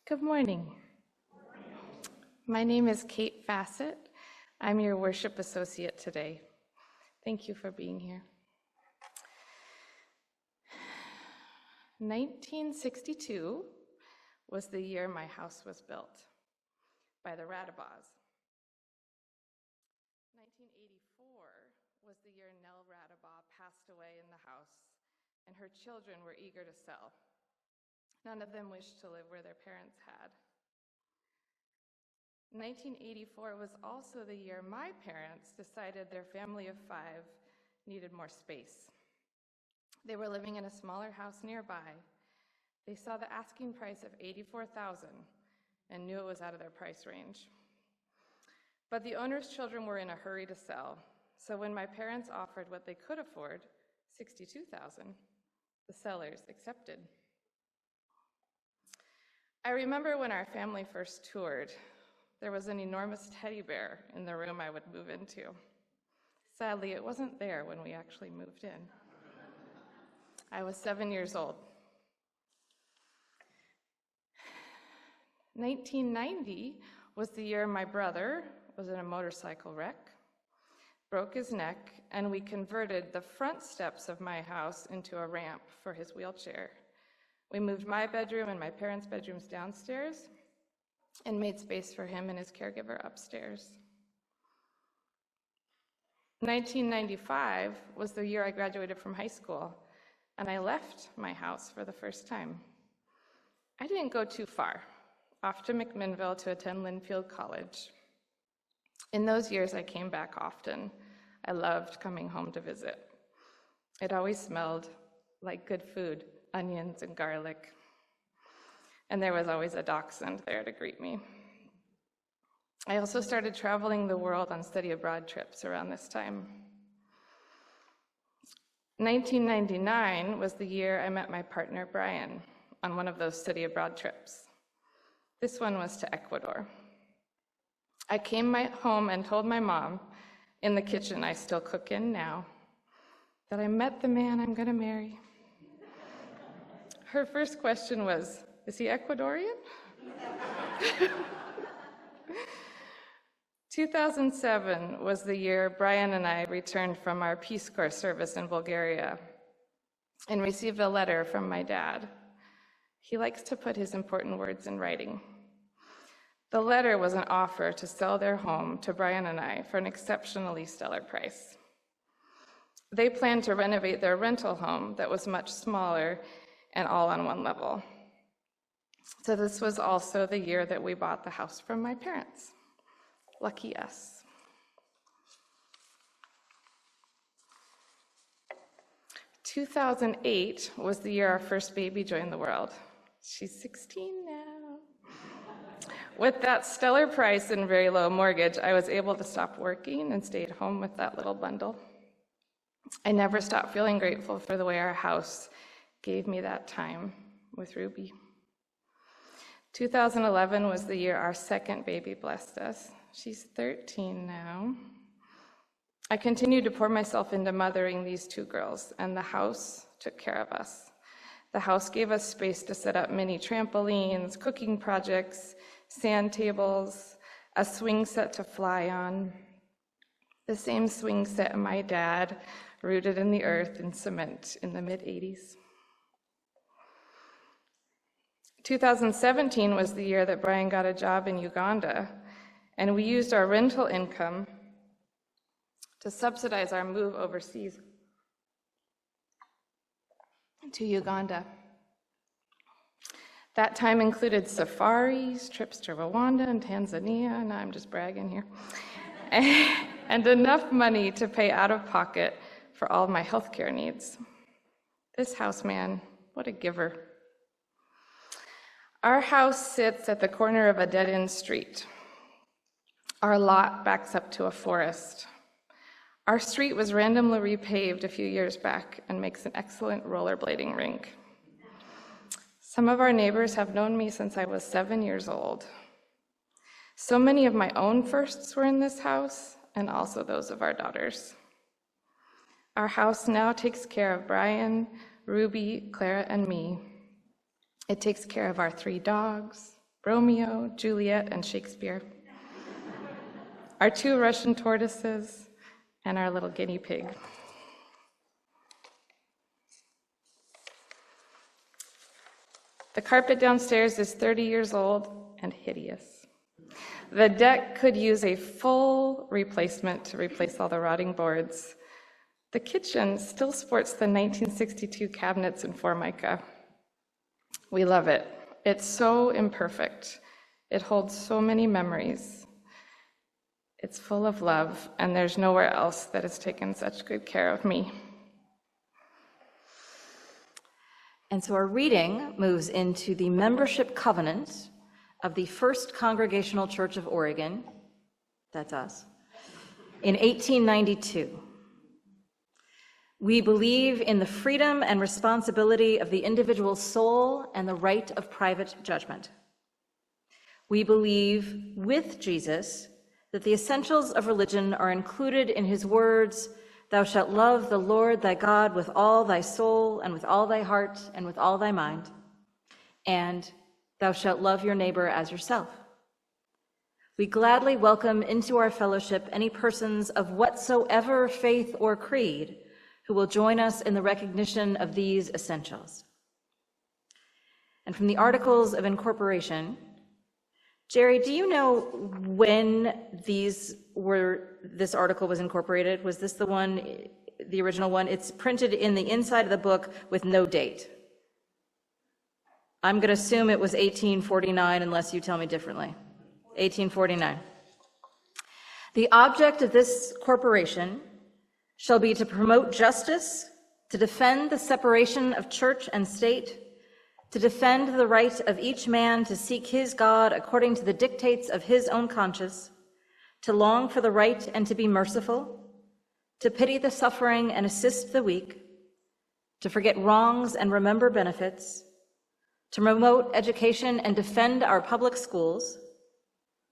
Good morning. My name is Kate Fassett. I'm your worship associate today. Thank you for being here. 1962 was the year my house was built by the Radabas. 1984 was the year Nell Radabaugh passed away in the house, and her children were eager to sell. None of them wished to live where their parents had. 1984 was also the year my parents decided their family of 5 needed more space. They were living in a smaller house nearby. They saw the asking price of $84,000 and knew it was out of their price range. But the owner's children were in a hurry to sell, so when my parents offered what they could afford, $62,000, the sellers accepted. I remember when our family first toured, there was an enormous teddy bear in the room I would move into. Sadly, it wasn't there when we actually moved in. I was 7 years old. 1990 was the year my brother was in a motorcycle wreck, broke his neck, and we converted the front steps of my house into a ramp for his wheelchair. We moved my bedroom and my parents' bedrooms downstairs and made space for him and his caregiver upstairs. 1995 was the year I graduated from high school, and I left my house for the first time. I didn't go too far, off to McMinnville to attend Linfield College. In those years, I came back often. I loved coming home to visit. It always smelled like good food, onions and garlic. And there was always a dachshund there to greet me. I also started traveling the world on study abroad trips around this time. 1999 was the year I met my partner, Brian, on one of those study abroad trips. This one was to Ecuador. I came home and told my mom, in the kitchen I still cook in now, that I met the man I'm going to marry. Her first question was, "Is he Ecuadorian?" 2007 was the year Brian and I returned from our Peace Corps service in Bulgaria and received a letter from my dad. He likes to put his important words in writing. The letter was an offer to sell their home to Brian and I for an exceptionally stellar price. They planned to renovate their rental home that was much smaller and all on one level. So this was also the year that we bought the house from my parents. Lucky us. 2008 was the year our first baby joined the world. She's 16 now. With that stellar price and very low mortgage, I was able to stop working and stay at home with that little bundle. I never stopped feeling grateful for the way our house gave me that time with Ruby. 2011 was the year our second baby blessed us. She's 13 now. I continued to pour myself into mothering these 2 girls, and the house took care of us. The house gave us space to set up mini trampolines, cooking projects, sand tables, a swing set to fly on. The same swing set my dad rooted in the earth and cement in the mid-'80s. 2017 was the year that Brian got a job in Uganda, and we used our rental income to subsidize our move overseas to Uganda. That time included safaris, trips to Rwanda and Tanzania, and I'm just bragging here, and enough money to pay out of pocket for all of my healthcare needs. This house man, what a giver. Our house sits at the corner of a dead-end street. Our lot backs up to a forest. Our street was randomly repaved a few years back and makes an excellent rollerblading rink. Some of our neighbors have known me since I was 7 years old. So many of my own firsts were in this house, and also those of our daughters. Our house now takes care of Brian, Ruby, Clara, and me. It takes care of our 3 dogs, Romeo, Juliet, and Shakespeare, our 2 Russian tortoises, and our little guinea pig. The carpet downstairs is 30 years old and hideous. The deck could use a full replacement to replace all the rotting boards. The kitchen still sports the 1962 cabinets in Formica. We love it. It's so imperfect. It holds so many memories. It's full of love, and there's nowhere else that has taken such good care of me. And so our reading moves into the membership covenant of the First Congregational Church of Oregon, that's us, in 1892. We believe in the freedom and responsibility of the individual soul and the right of private judgment. We believe with Jesus that the essentials of religion are included in his words, "Thou shalt love the Lord thy God with all thy soul and with all thy heart and with all thy mind, and thou shalt love your neighbor as yourself." We gladly welcome into our fellowship any persons of whatsoever faith or creed who will join us in the recognition of these essentials. And from the Articles of Incorporation, Jerry, do you know when this article was incorporated? Was this the one, the original one? It's printed in the inside of the book with no date. I'm going to assume it was 1849 unless you tell me differently. 1849. The object of this corporation shall be to promote justice, to defend the separation of church and state, to defend the right of each man to seek his God according to the dictates of his own conscience, to long for the right and to be merciful, to pity the suffering and assist the weak, to forget wrongs and remember benefits, to promote education and defend our public schools,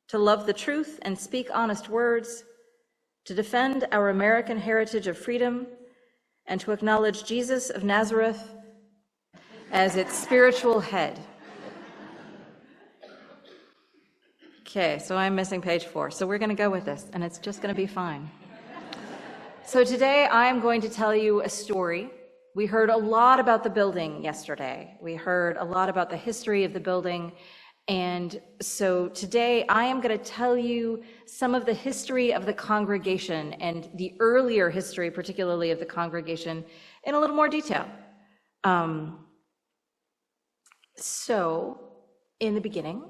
to love the truth and speak honest words, to defend our American heritage of freedom, and to acknowledge Jesus of Nazareth as its spiritual head. Okay, so I'm missing page 4, so we're going to go with this, and it's just going to be fine. So today I'm going to tell you a story. We heard a lot about the building yesterday. We heard a lot about the history of the building, and so today I am going to tell you some of the history of the congregation and the earlier history, particularly of the congregation, in a little more detail. So, in the beginning,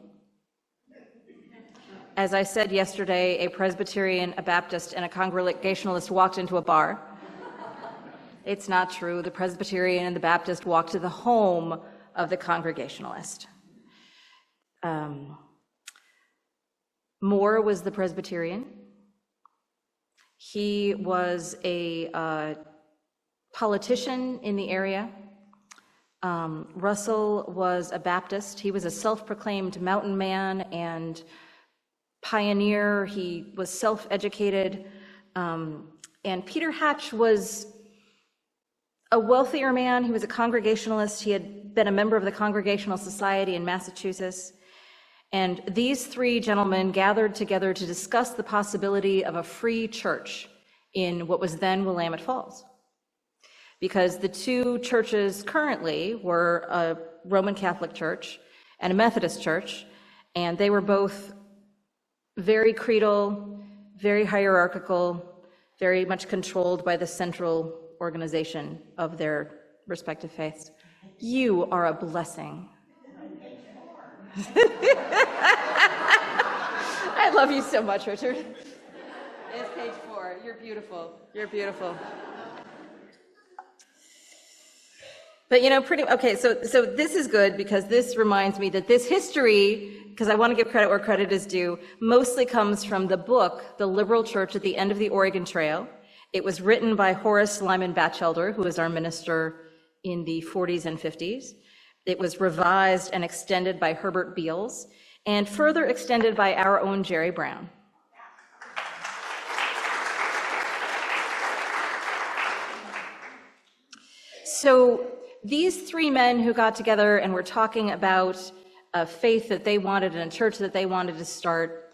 as I said yesterday, a Presbyterian, a Baptist, and a Congregationalist walked into a bar. It's not true. The Presbyterian and the Baptist walked to the home of the Congregationalist. Moore was the Presbyterian. He was a politician in the area. Russell was a Baptist. He was a self-proclaimed mountain man and pioneer. He was self-educated. And Peter Hatch was a wealthier man. He was a Congregationalist. He had been a member of the Congregational Society in Massachusetts. And these 3 gentlemen gathered together to discuss the possibility of a free church in what was then Willamette Falls. Because the 2 churches currently were a Roman Catholic church and a Methodist church, and they were both very creedal, very hierarchical, very much controlled by the central organization of their respective faiths. You are a blessing. I love you so much, Richard. It's page 4. You're beautiful. You're beautiful. But okay, so this is good because this reminds me that this history, because I want to give credit where credit is due, mostly comes from the book, The Liberal Church at the End of the Oregon Trail. It was written by Horace Lyman Batchelder, who was our minister in the 40s and 50s. It was revised and extended by Herbert Beals, and further extended by our own Jerry Brown. So these 3 men who got together and were talking about a faith that they wanted and a church that they wanted to start,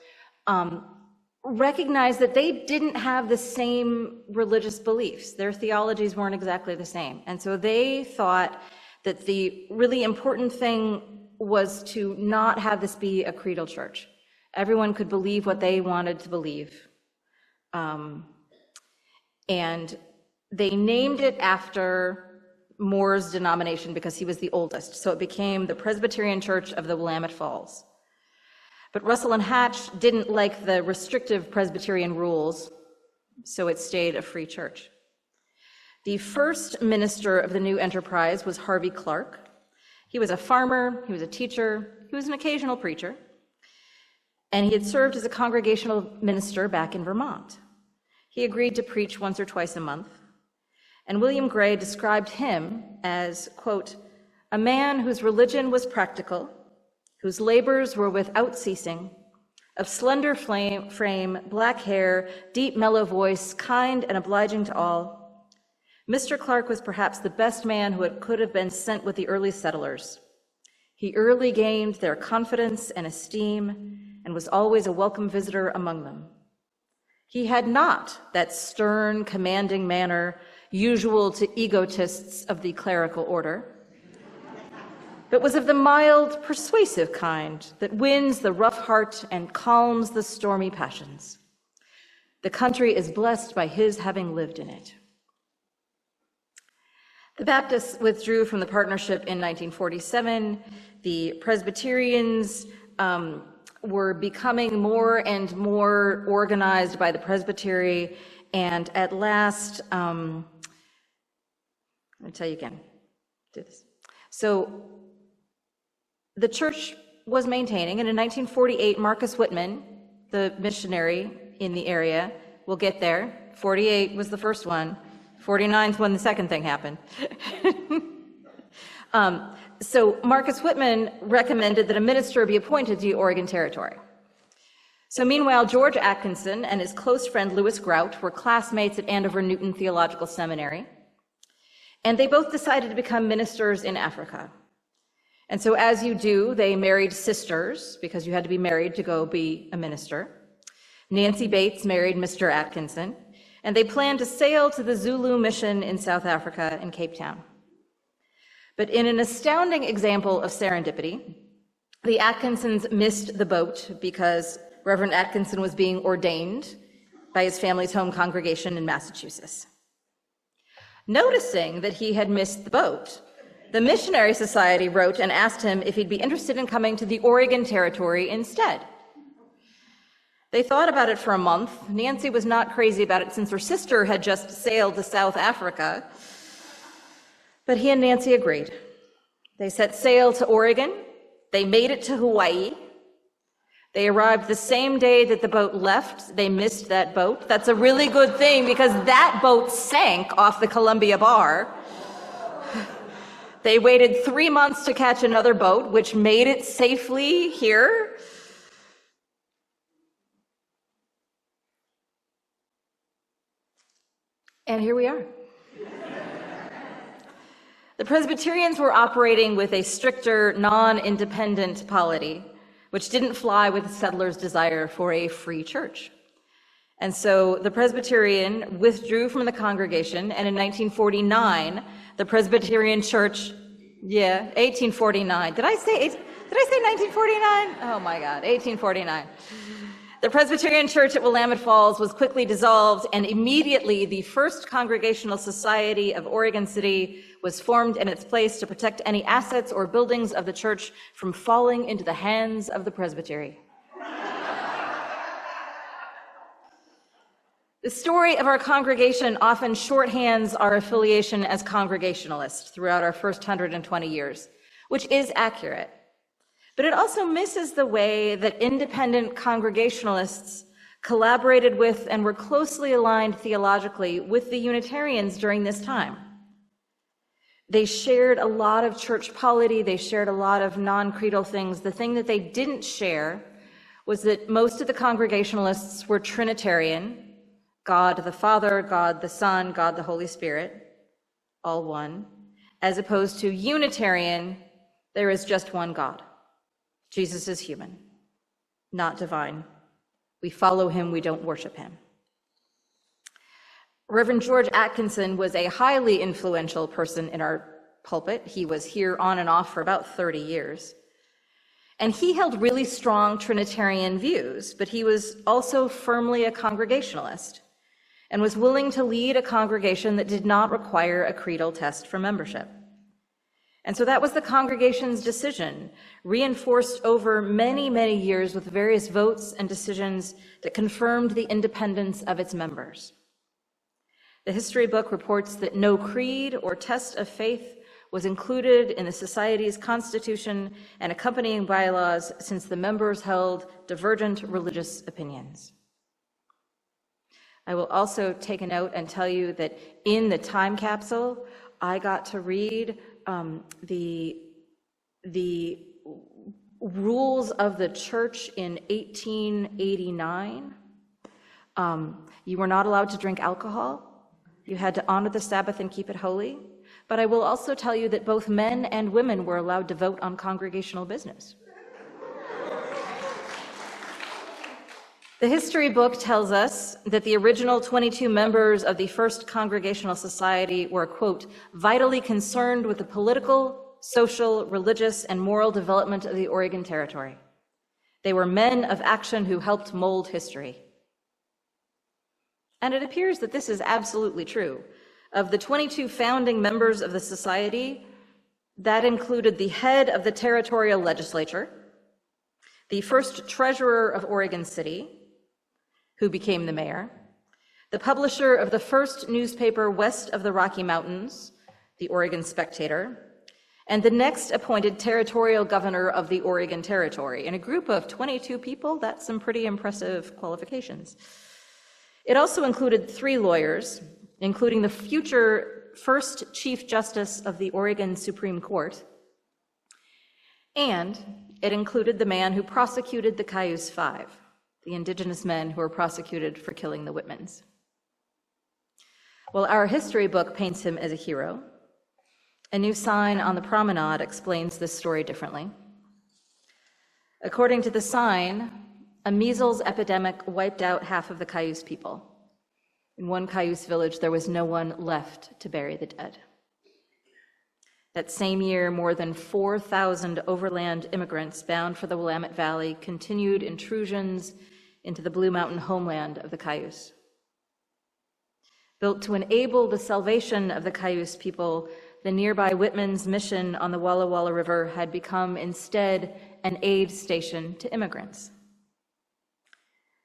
recognized that they didn't have the same religious beliefs. Their theologies weren't exactly the same. And so they thought that the really important thing was to not have this be a creedal church. Everyone could believe what they wanted to believe. And they named it after Moore's denomination because he was the oldest. So it became the Presbyterian Church of the Willamette Falls. But Russell and Hatch didn't like the restrictive Presbyterian rules, so it stayed a free church. The first minister of the new enterprise was Harvey Clark. He was a farmer, he was a teacher, he was an occasional preacher, and he had served as a congregational minister back in Vermont. He agreed to preach once or twice a month, and William Gray described him as, quote, a man whose religion was practical, whose labors were without ceasing, of slender frame, black hair, deep mellow voice, kind and obliging to all. Mr. Clark was perhaps the best man who could have been sent with the early settlers. He early gained their confidence and esteem and was always a welcome visitor among them. He had not that stern, commanding manner usual to egotists of the clerical order, but was of the mild, persuasive kind that wins the rough heart and calms the stormy passions. The country is blessed by his having lived in it. The Baptists withdrew from the partnership in 1947. The Presbyterians were becoming more and more organized by the presbytery, and at last, I'll tell you again, do this. So the church was maintaining, and in 1948, Marcus Whitman, the missionary in the area, we'll get there. 48 was the first one. 49th when the second thing happened. So Marcus Whitman recommended that a minister be appointed to the Oregon Territory. So meanwhile, George Atkinson and his close friend Lewis Grout were classmates at Andover Newton Theological Seminary, and they both decided to become ministers in Africa. And so as you do, they married sisters, because you had to be married to go be a minister. Nancy Bates married Mr. Atkinson, and they planned to sail to the Zulu mission in South Africa in Cape Town. But in an astounding example of serendipity, the Atkinsons missed the boat because Reverend Atkinson was being ordained by his family's home congregation in Massachusetts. Noticing that he had missed the boat, the Missionary Society wrote and asked him if he'd be interested in coming to the Oregon Territory instead. They thought about it for a month. Nancy was not crazy about it since her sister had just sailed to South Africa. But he and Nancy agreed. They set sail to Oregon. They made it to Hawaii. They arrived the same day that the boat left. They missed that boat. That's a really good thing because that boat sank off the Columbia Bar. They waited 3 months to catch another boat, which made it safely here. And here we are. The Presbyterians were operating with a stricter, non-independent polity, which didn't fly with the settlers' desire for a free church. And so the Presbyterian withdrew from the congregation, and in 1949, the Presbyterian Church, 1849. Did I say 1949? Oh my God, 1849. The Presbyterian Church at Willamette Falls was quickly dissolved, and immediately the First Congregational Society of Oregon City was formed in its place to protect any assets or buildings of the church from falling into the hands of the presbytery. The story of our congregation often shorthands our affiliation as Congregationalists throughout our first 120 years, which is accurate. But it also misses the way that independent Congregationalists collaborated with and were closely aligned theologically with the Unitarians during this time. They shared a lot of church polity, they shared a lot of non-creedal things. The thing that they didn't share was that most of the Congregationalists were Trinitarian, God the Father, God the Son, God the Holy Spirit, all one, as opposed to Unitarian, there is just one God. Jesus is human, not divine. We follow him, we don't worship him. Reverend George Atkinson was a highly influential person in our pulpit. He was here on and off for about 30 years. And he held really strong Trinitarian views, but he was also firmly a Congregationalist and was willing to lead a congregation that did not require a creedal test for membership. And so that was the congregation's decision, reinforced over many, many years with various votes and decisions that confirmed the independence of its members. The history book reports that no creed or test of faith was included in the Society's constitution and accompanying bylaws since the members held divergent religious opinions. I will also take a note and tell you that in the time capsule, I got to read the rules of the church in 1889. You were not allowed to drink alcohol. You had to honor the Sabbath and keep it holy. But I will also tell you that both men and women were allowed to vote on congregational business. The history book tells us that the original 22 members of the First Congregational Society were, quote, vitally concerned with the political, social, religious, and moral development of the Oregon Territory. They were men of action who helped mold history. And it appears that this is absolutely true. Of the 22 founding members of the Society, that included the head of the territorial legislature, the first treasurer of Oregon City, who became the mayor, the publisher of the first newspaper west of the Rocky Mountains, the Oregon Spectator, and the next appointed territorial governor of the Oregon Territory. In a group of 22 people, that's some pretty impressive qualifications. It also included 3 lawyers, including the future first Chief Justice of the Oregon Supreme Court, and it included the man who prosecuted the Cayuse Five, the indigenous men who were prosecuted for killing the Whitmans. Well, our history book paints him as a hero. A new sign on the promenade explains this story differently. According to the sign, a measles epidemic wiped out half of the Cayuse people. In one Cayuse village, there was no one left to bury the dead. That same year, more than 4,000 overland immigrants bound for the Willamette Valley continued intrusions into the Blue Mountain homeland of the Cayuse. Built to enable the salvation of the Cayuse people, the nearby Whitman's mission on the Walla Walla River had become instead an aid station to immigrants.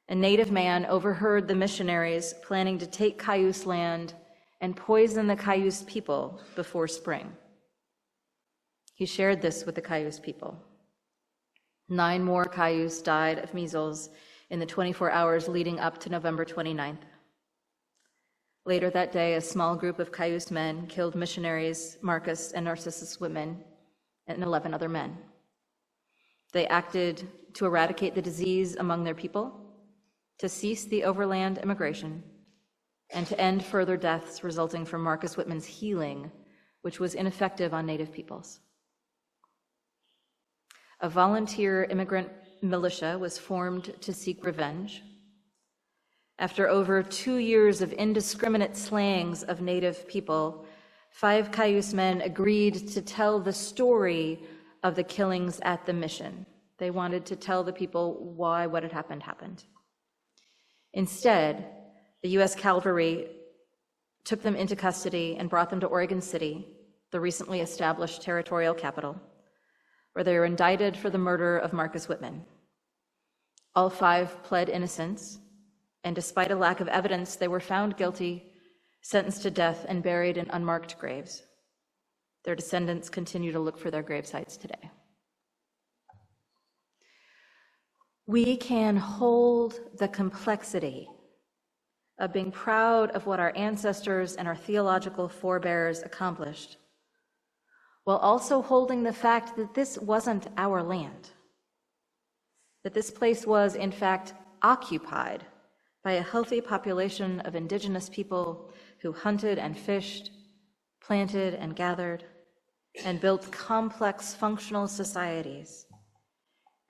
A native man overheard the missionaries planning to take Cayuse land and poison the Cayuse people before spring. He shared this with the Cayuse people. 9 more Cayuse died of measles in the 24 hours leading up to November 29th. Later that day, a small group of Cayuse men killed missionaries Marcus and Narcissus Whitman and 11 other men. They acted to eradicate the disease among their people, to cease the overland immigration, and to end further deaths resulting from Marcus Whitman's healing, which was ineffective on Native peoples. A volunteer immigrant militia was formed to seek revenge. After over 2 years of indiscriminate slayings of Native people, 5 Cayuse men agreed to tell the story of the killings at the mission. They wanted to tell the people why what had happened happened. Instead, the U.S. Cavalry took them into custody and brought them to Oregon City, the recently established territorial capital, where they were indicted for the murder of Marcus Whitman. All 5 pled innocence, and despite a lack of evidence, they were found guilty, sentenced to death, and buried in unmarked graves. Their descendants continue to look for their grave sites today. We can hold the complexity of being proud of what our ancestors and our theological forebears accomplished, while also holding the fact that this wasn't our land, that this place was, in fact, occupied by a healthy population of indigenous people who hunted and fished, planted and gathered, and built complex functional societies,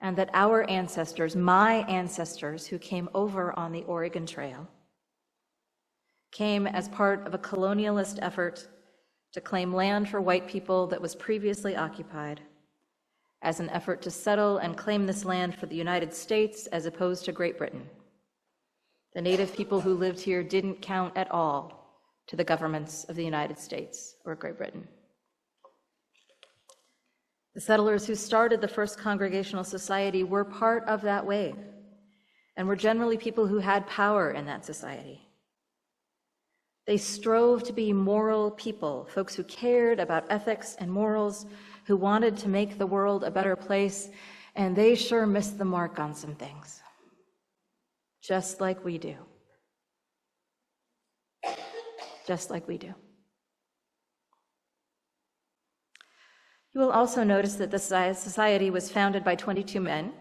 and that our ancestors, my ancestors who came over on the Oregon Trail, came as part of a colonialist effort to claim land for white people that was previously occupied, as an effort to settle and claim this land for the United States as opposed to Great Britain. The native people who lived here didn't count at all to the governments of the United States or Great Britain. The settlers who started the first Congregational Society were part of that wave, and were generally people who had power in that society. They strove to be moral people, folks who cared about ethics and morals, who wanted to make the world a better place, and they sure missed the mark on some things, just like we do. Just like we do. You will also notice that the society was founded by 22 men.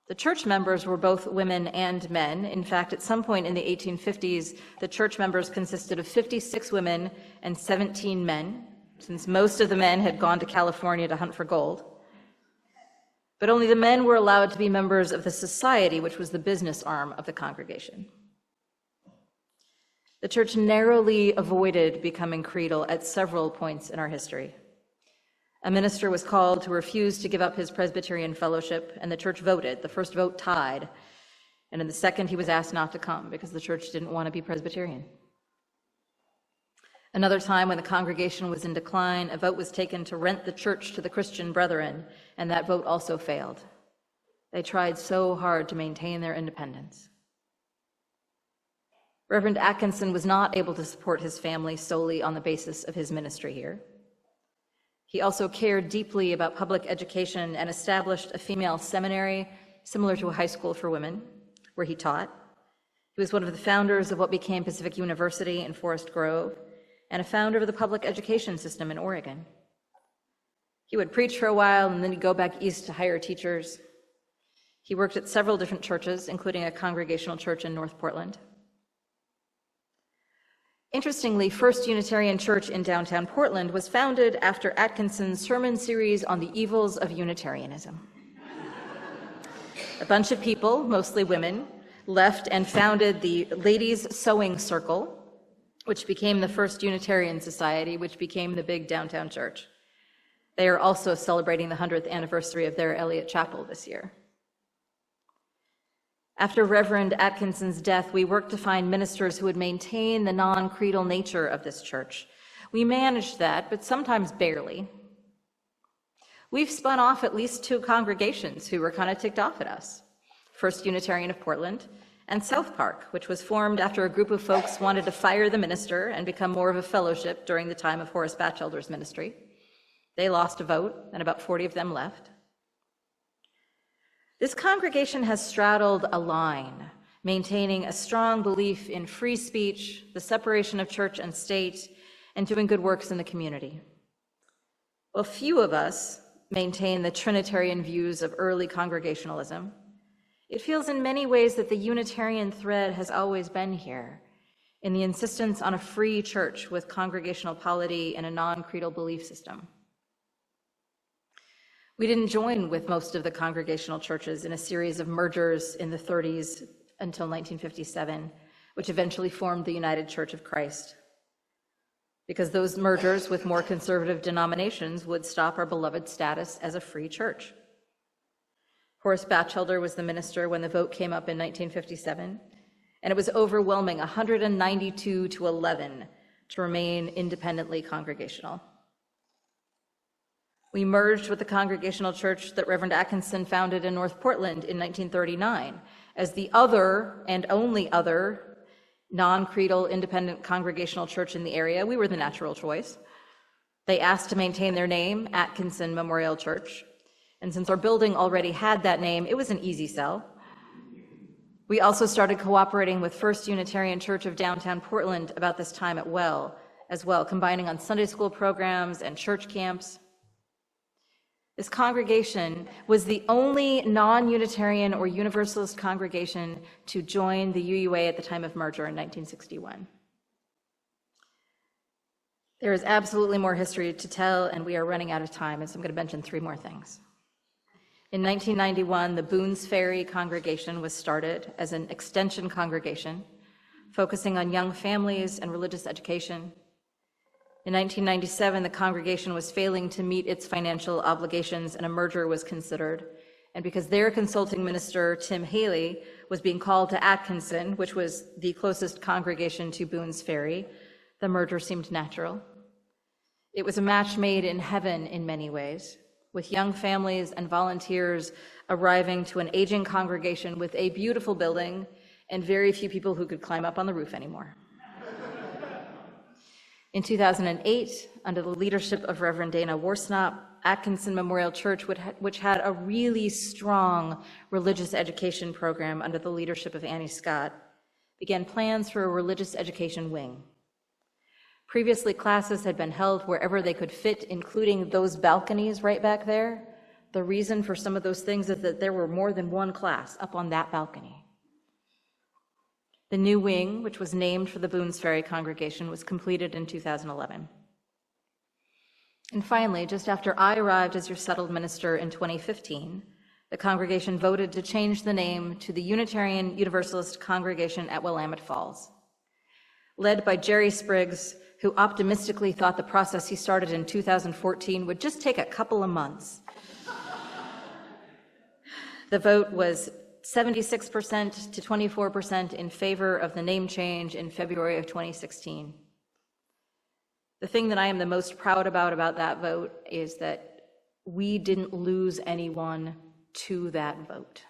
The church members were both women and men. In fact, at some point in the 1850s, the church members consisted of 56 women and 17 men, since most of the men had gone to California to hunt for gold. But only the men were allowed to be members of the society, which was the business arm of the congregation. The church narrowly avoided becoming creedal at several points in our history. A minister was called to refuse to give up his Presbyterian fellowship, and the church voted. The first vote tied, and in the second he was asked not to come because the church didn't want to be Presbyterian. Another time, when the congregation was in decline, a vote was taken to rent the church to the Christian brethren, and that vote also failed. They tried so hard to maintain their independence. Reverend Atkinson was not able to support his family solely on the basis of his ministry here. He also cared deeply about public education and established a female seminary similar to a high school for women, where he taught. He was one of the founders of what became Pacific University in Forest Grove, and a founder of the public education system in Oregon. He would preach for a while, and then he'd go back east to hire teachers. He worked at several different churches, including a Congregational church in North Portland. Interestingly, First Unitarian Church in downtown Portland was founded after Atkinson's sermon series on the evils of Unitarianism. A bunch of people, mostly women, left and founded the Ladies' Sewing Circle, which became the First Unitarian Society, which became the big downtown church. They are also celebrating the 100th anniversary of their Elliott Chapel this year. After Reverend Atkinson's death, we worked to find ministers who would maintain the non-creedal nature of this church. We managed that, but sometimes barely. We've spun off at least 2 congregations who were kind of ticked off at us. First Unitarian of Portland and South Park, which was formed after a group of folks wanted to fire the minister and become more of a fellowship during the time of Horace Batchelder's ministry. They lost a vote, and about 40 of them left. This congregation has straddled a line, maintaining a strong belief in free speech, the separation of church and state, and doing good works in the community. While few of us maintain the Trinitarian views of early Congregationalism, it feels in many ways that the Unitarian thread has always been here, in the insistence on a free church with congregational polity and a non-creedal belief system. We didn't join with most of the Congregational churches in a series of mergers in the 30s until 1957, which eventually formed the United Church of Christ, because those mergers with more conservative denominations would stop our beloved status as a free church. Horace Batchelder was the minister when the vote came up in 1957, and it was overwhelming, 192 to 11, to remain independently congregational. We merged with the Congregational church that Reverend Atkinson founded in North Portland in 1939 as the other and only other non-creedal independent congregational church in the area. We were the natural choice. They asked to maintain their name, Atkinson Memorial Church, and since our building already had that name, it was an easy sell. We also started cooperating with First Unitarian Church of downtown Portland about this time as well, combining on Sunday school programs and church camps. This congregation was the only non-Unitarian or Universalist congregation to join the UUA at the time of merger in 1961. There is absolutely more history to tell, and we are running out of time, and so I'm going to mention 3 more things. In 1991, the Boone's Ferry congregation was started as an extension congregation, focusing on young families and religious education. In 1997, the congregation was failing to meet its financial obligations and a merger was considered. And because their consulting minister, Tim Haley, was being called to Atkinson, which was the closest congregation to Boone's Ferry, the merger seemed natural. It was a match made in heaven in many ways, with young families and volunteers arriving to an aging congregation with a beautiful building and very few people who could climb up on the roof anymore. In 2008, under the leadership of Reverend Dana Worsnop, Atkinson Memorial Church, which had a really strong religious education program under the leadership of Annie Scott, began plans for a religious education wing. Previously, classes had been held wherever they could fit, including those balconies right back there. The reason for some of those things is that there were more than one class up on that balcony. The new wing, which was named for the Boone's Ferry congregation, was completed in 2011. And finally, just after I arrived as your settled minister in 2015, the congregation voted to change the name to the Unitarian Universalist Congregation at Willamette Falls. Led by Jerry Spriggs, who optimistically thought the process he started in 2014 would just take a couple of months. The vote was 76% to 24% in favor of the name change in February of 2016. The thing that I am the most proud about that vote is that we didn't lose anyone to that vote.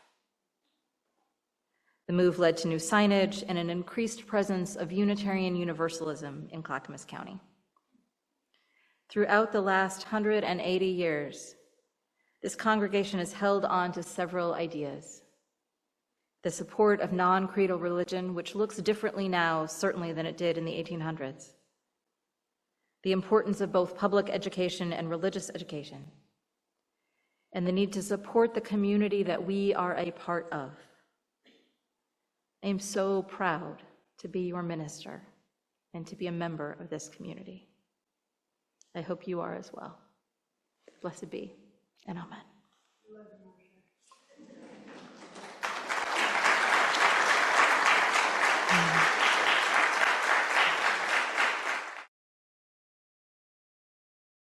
The move led to new signage and an increased presence of Unitarian Universalism in Clackamas County. Throughout the last 180 years, this congregation has held on to several ideas. The support of non-creedal religion, which looks differently now, certainly, than it did in the 1800s. The importance of both public education and religious education. And the need to support the community that we are a part of. I am so proud to be your minister and to be a member of this community. I hope you are as well. Blessed be, and amen.